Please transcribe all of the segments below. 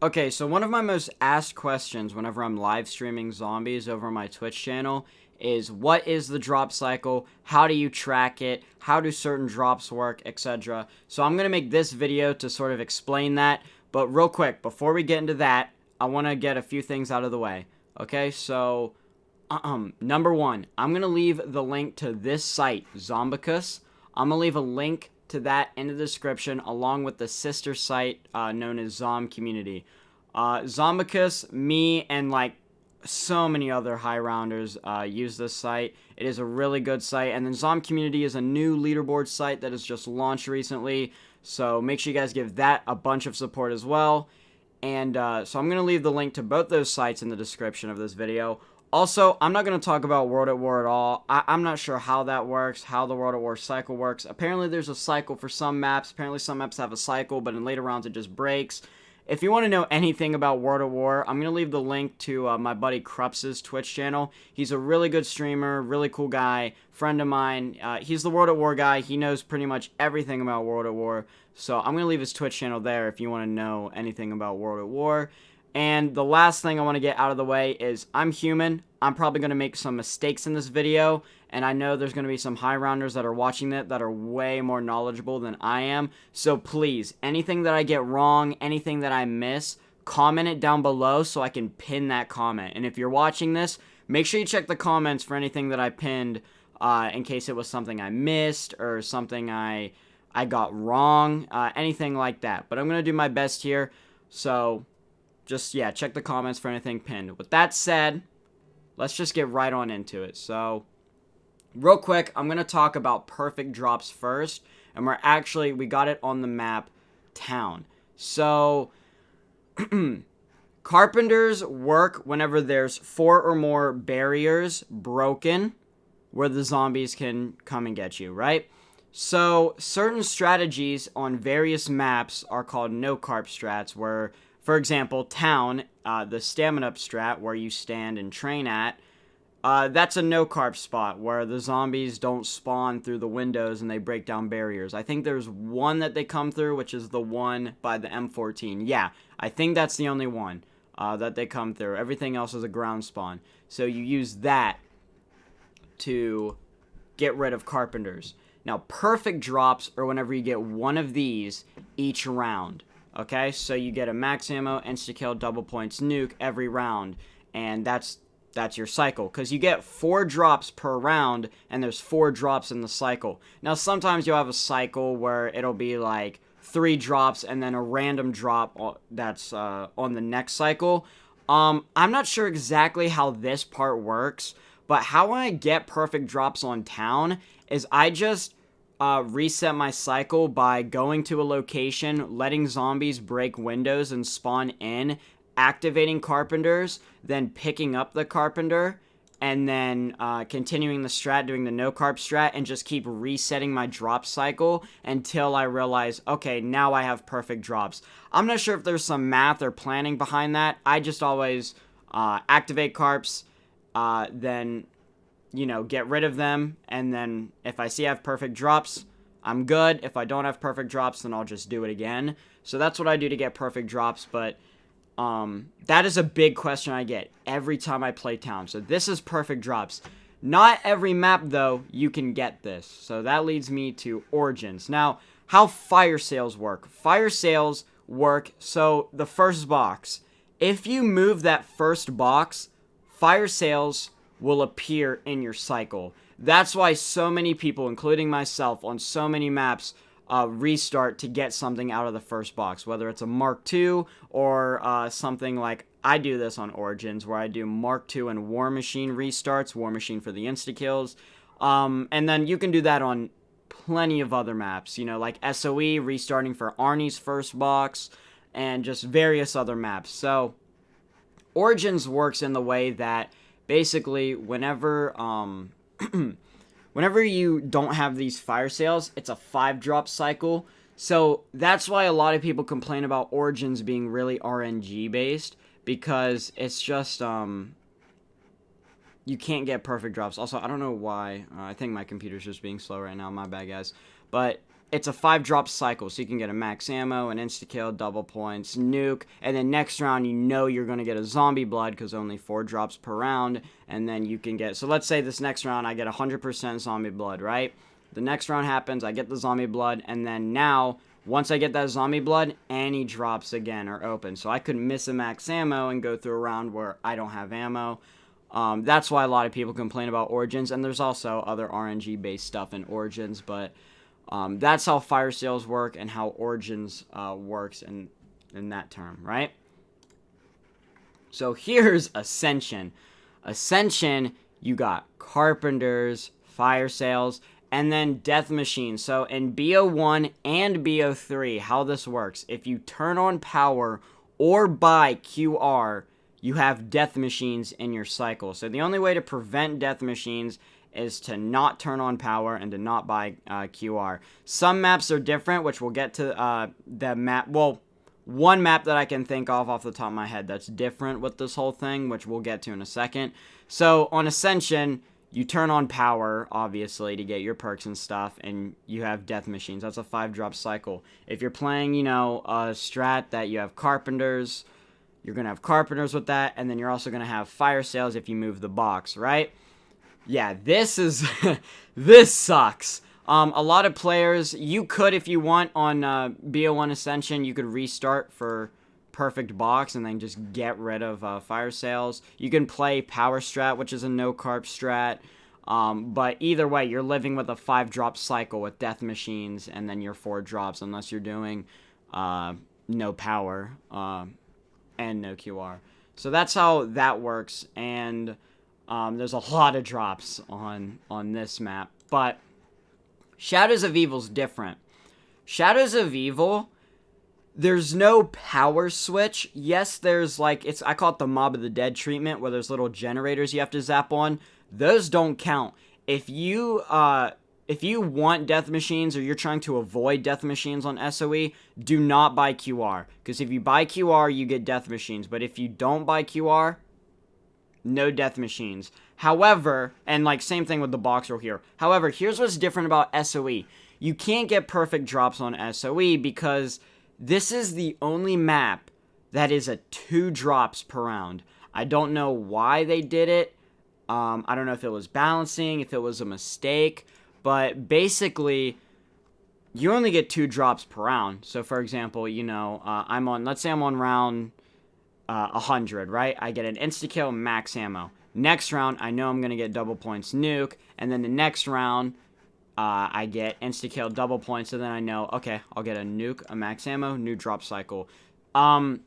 Okay, so one of my most asked questions whenever I'm live streaming zombies over my Twitch channel is what is the drop cycle? How do you track it? How do certain drops work, etc. So I'm going to make this video to sort of explain that. But real quick, before we get into that, I want to get a few things out of the way. Okay, so number one, I'm going to leave the link to this site, Zombicus. I'm going to leave a link to that in the description along with the sister site known as Zom Community. Zombicus, me, and like so many other high rounders use this site. It is a really good site. And then Zom Community is a new leaderboard site that has just launched recently. So make sure you guys give that a bunch of support as well. And so I'm going to leave the link to both those sites in the description of this video. Also, I'm not going to talk about World at War at all. I'm not sure how that works, how the World at War cycle works. Apparently, there's a cycle for some maps. Apparently, some maps have a cycle, but in later rounds, it just breaks. If you want to know anything about World at War, I'm going to leave the link to my buddy Krups's Twitch channel. He's a really good streamer, really cool guy, friend of mine. He's the World at War guy. He knows pretty much everything about World at War. So I'm going to leave his Twitch channel there if you want to know anything about World at War. And the last thing I want to get out of the way is I'm human. I'm probably going to make some mistakes in this video, and I know there's going to be some high rounders that are watching it that are way more knowledgeable than I am. So please, anything that I get wrong, anything that I miss, comment it down below so I can pin that comment. And if you're watching this, make sure you check the comments for anything that I pinned in case it was something I missed or something I got wrong, anything like that. But I'm going to do my best here, so just, yeah, check the comments for anything pinned. With that said, let's just get right on into it. So, real quick, I'm going to talk about perfect drops first. And we got it on the map, Town. So, carpenters work whenever there's 4 or more barriers broken where the zombies can come and get you, right? So, certain strategies on various maps are called no-carp strats, where, for example, Town, the stamina up strat where you stand and train at, that's a no-carp spot where the zombies don't spawn through the windows and they break down barriers. I think there's one that they come through, which is the one by the M14. Yeah, I think that's the only one that they come through. Everything else is a ground spawn. So you use that to get rid of carpenters. Now, perfect drops are whenever you get one of these each round. Okay, so you get a max ammo, insta-kill, double points, nuke every round, and that's your cycle, because you get 4 drops per round, and there's 4 drops in the cycle. Now, sometimes you'll have a cycle where it'll be like 3 drops, and then a random drop that's on the next cycle. I'm not sure exactly how this part works, but how I get perfect drops on Town is I just reset my cycle by going to a location, letting zombies break windows and spawn in, activating carpenters, then picking up the carpenter, and then continuing the strat, doing the no-carp strat, and just keep resetting my drop cycle until I realize, okay, now I have perfect drops. I'm not sure if there's some math or planning behind that. I just always activate carps, then get rid of them, and then if I see I have perfect drops, I'm good. If I don't have perfect drops, then I'll just do it again. So that's what I do to get perfect drops, but that is a big question I get every time I play Town. So this is perfect drops. Not every map, though, you can get this. So that leads me to Origins. Now, how fire sales work. Fire sales work, so the first box. If you move that first box, fire sales will appear in your cycle. That's why so many people, including myself, on so many maps, restart to get something out of the first box, whether it's a Mark II or something like I do this on Origins, where I do Mark II and War Machine restarts, War Machine for the insta-kills, and then you can do that on plenty of other maps, like SOE, restarting for Arnie's first box, and just various other maps. So, Origins works in the way that basically, whenever you don't have these fire sales, it's a 5-drop cycle. So that's why a lot of people complain about Origins being really RNG based, because it's just you can't get perfect drops. Also, I don't know why. I think my computer's just being slow right now. My bad, guys. But it's a 5-drop cycle, so you can get a max ammo, an insta-kill, double points, nuke, and then next round you know you're going to get a zombie blood because only 4 drops per round, and then you can get, so let's say this next round I get 100% zombie blood, right? The next round happens, I get the zombie blood, and then now, once I get that zombie blood, any drops again are open, so I could miss a max ammo and go through a round where I don't have ammo. That's why a lot of people complain about Origins, and there's also other RNG-based stuff in Origins, but that's how fire sales work and how Origins works in that term, right? So here's Ascension. Ascension, you got Carpenters, fire sales, and then death machines. So in BO1 and BO3, how this works, if you turn on power or buy QR, you have death machines in your cycle. So the only way to prevent death machines is to not turn on power and to not buy QR. Some maps are different, which we'll get to the map. Well, one map that I can think of off the top of my head that's different with this whole thing, which we'll get to in a second. So on Ascension, you turn on power, obviously, to get your perks and stuff, and you have death machines. That's a 5-drop cycle. If you're playing, you know, a strat that you have Carpenters, you're going to have Carpenters with that, and then you're also going to have fire sales if you move the box, right? Yeah, this is, this sucks. A lot of players, you could, if you want, on BO1 Ascension, you could restart for perfect box and then just get rid of fire sales. You can play power strat, which is a no carp strat. But either way, you're living with a 5-drop cycle with death machines and then your 4 drops, unless you're doing no power and no QR. So that's how that works, and there's a lot of drops on this map. But Shadows of Evil's different. Shadows of Evil, there's no power switch. Yes, there's like, I call it the Mob of the Dead treatment, where there's little generators you have to zap on. Those don't count. If you want death machines, or you're trying to avoid death machines on SOE, do not buy QR. Because if you buy QR, you get death machines. But if you don't buy QR, no death machines. However, and like same thing with the box roll here. However, here's what's different about SOE. You can't get perfect drops on SOE because this is the only map that is a 2 drops per round. I don't know why they did it. I don't know if it was balancing, if it was a mistake, but basically, you only get 2 drops per round. So for example, you know, let's say I'm on round 100, right? I get an insta-kill, max ammo. Next round, I know I'm going to get double points nuke, and then the next round, I get insta-kill, double points, and then I know, okay, I'll get a nuke, a max ammo, new drop cycle. The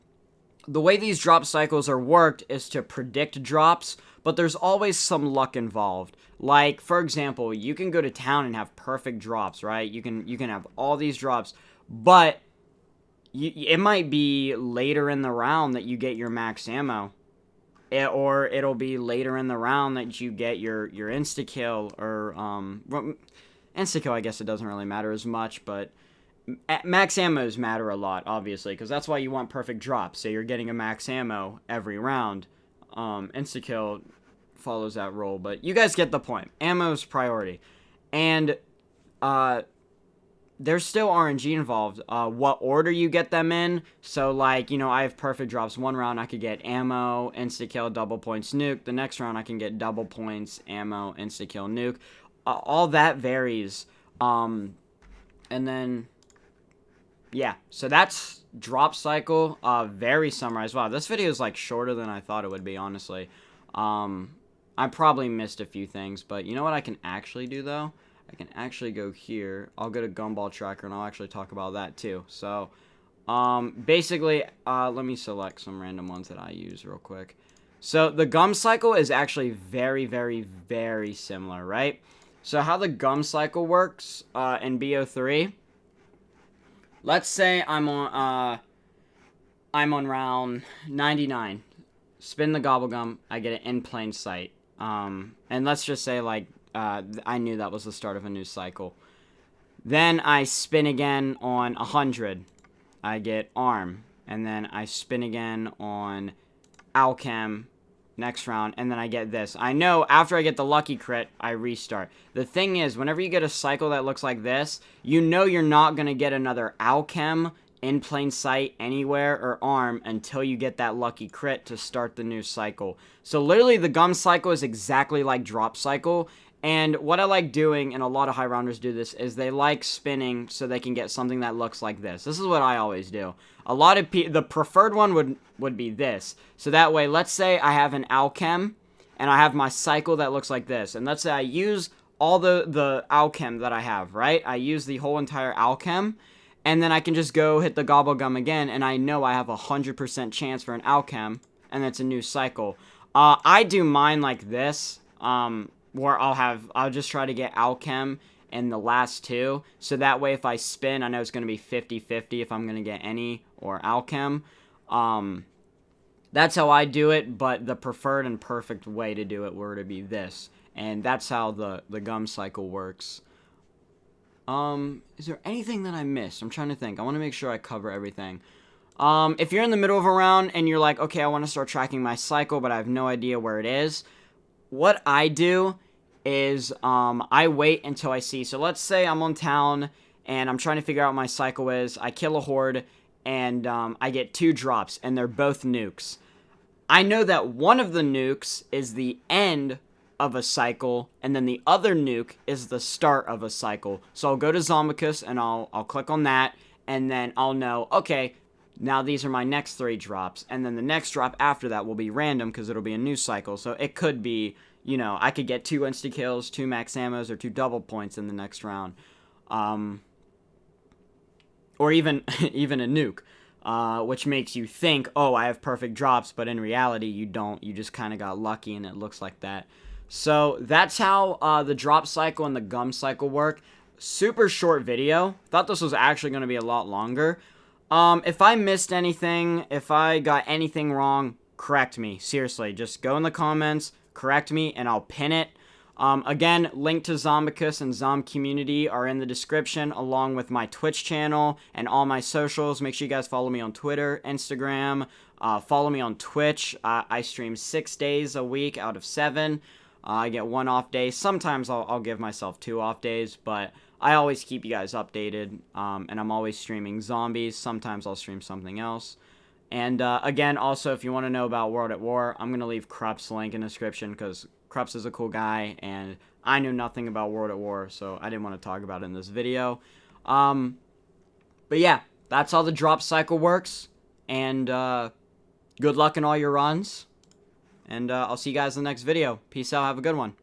way these drop cycles are worked is to predict drops, but there's always some luck involved. Like, for example, you can go to town and have perfect drops, right? You can have all these drops, but it might be later in the round that you get your max ammo. Or it'll be later in the round that you get your insta-kill, or, insta-kill, I guess it doesn't really matter as much, but max ammos matter a lot, obviously, because that's why you want perfect drops. Say you're getting a max ammo every round. Insta-kill follows that rule, but you guys get the point. Ammo's priority. And, there's still RNG involved. What order you get them in. So, like, you know, I have perfect drops. One round I could get ammo, insta-kill, double points, nuke. The next round I can get double points, ammo, insta-kill, nuke. All that varies. And then, yeah. So that's drop cycle. Very summarized. Wow, this video is, like, shorter than I thought it would be, honestly. I probably missed a few things, but you know what I can actually do, though? I can actually go here. I'll go to Gumball Tracker, and I'll actually talk about that too. So, basically, let me select some random ones that I use real quick. So, the gum cycle is actually very, very, very similar, right? So, how the gum cycle works in BO3, let's say I'm on round 99. Spin the gobble gum, I get it in plain sight. And let's just say, like, I knew that was the start of a new cycle. Then I spin again on 100. I get arm. And then I spin again on alchem. next round, and then I get this. I know after I get the lucky crit, I restart. The thing is, whenever you get a cycle that looks like this, you know you're not going to get another Alchem in plain sight anywhere or arm until you get that lucky crit to start the new cycle. So literally the gum cycle is exactly like drop cycle. And what I like doing, and a lot of high rounders do this, is they like spinning so they can get something that looks like this. This is what I always do. A lot of the preferred one would be this. So that way, let's say I have an Alchem, and I have my cycle that looks like this. And let's say I use all the Alchem that I have, right? I use the whole entire Alchem, and then I can just go hit the Gobble Gum again, and I know I have a 100% chance for an Alchem, and that's a new cycle. I do mine like this, where I'll just try to get Alchem in the last two, so that way if I spin, I know it's going to be 50-50 if I'm going to get any or Alchem. That's how I do it, but the preferred and perfect way to do it were to be this, and that's how the gum cycle works. Is there anything that I missed? I'm trying to think. I want to make sure I cover everything. If you're in the middle of a round and you're like, okay, I want to start tracking my cycle, but I have no idea where it is, what I do is I wait until I see. So let's say I'm on town and I'm trying to figure out what my cycle is. I kill a horde and I get 2 drops and they're both nukes. I know that one of the nukes is the end of a cycle and then the other nuke is the start of a cycle. So I'll go to Zombicus and I'll click on that and then I'll know, okay, now these are my next 3 drops, and then the next drop after that will be random because it'll be a new cycle. So it could be, you know, I could get 2 insta-kills, 2 max ammos, or 2 double points in the next round. Or even even a nuke, which makes you think, oh, I have perfect drops, but in reality you don't. You just kind of got lucky and it looks like that. So that's how the drop cycle and the gum cycle work. Super short video. Thought this was actually going to be a lot longer. If I missed anything, if I got anything wrong, correct me. Seriously, just go in the comments, correct me, and I'll pin it. Again, link to Zombicus and Zom Community are in the description, along with my Twitch channel and all my socials. Make sure you guys follow me on Twitter, Instagram, follow me on Twitch. I stream 6 days a week out of 7. I get 1 off day. Sometimes I'll give myself 2 off days, but I always keep you guys updated, and I'm always streaming zombies. Sometimes I'll stream something else. And again, also, if you want to know about World at War, I'm going to leave Krupp's link in the description, because Krups is a cool guy, and I knew nothing about World at War, so I didn't want to talk about it in this video. But yeah, that's how the drop cycle works, and good luck in all your runs, and I'll see you guys in the next video. Peace out, have a good one.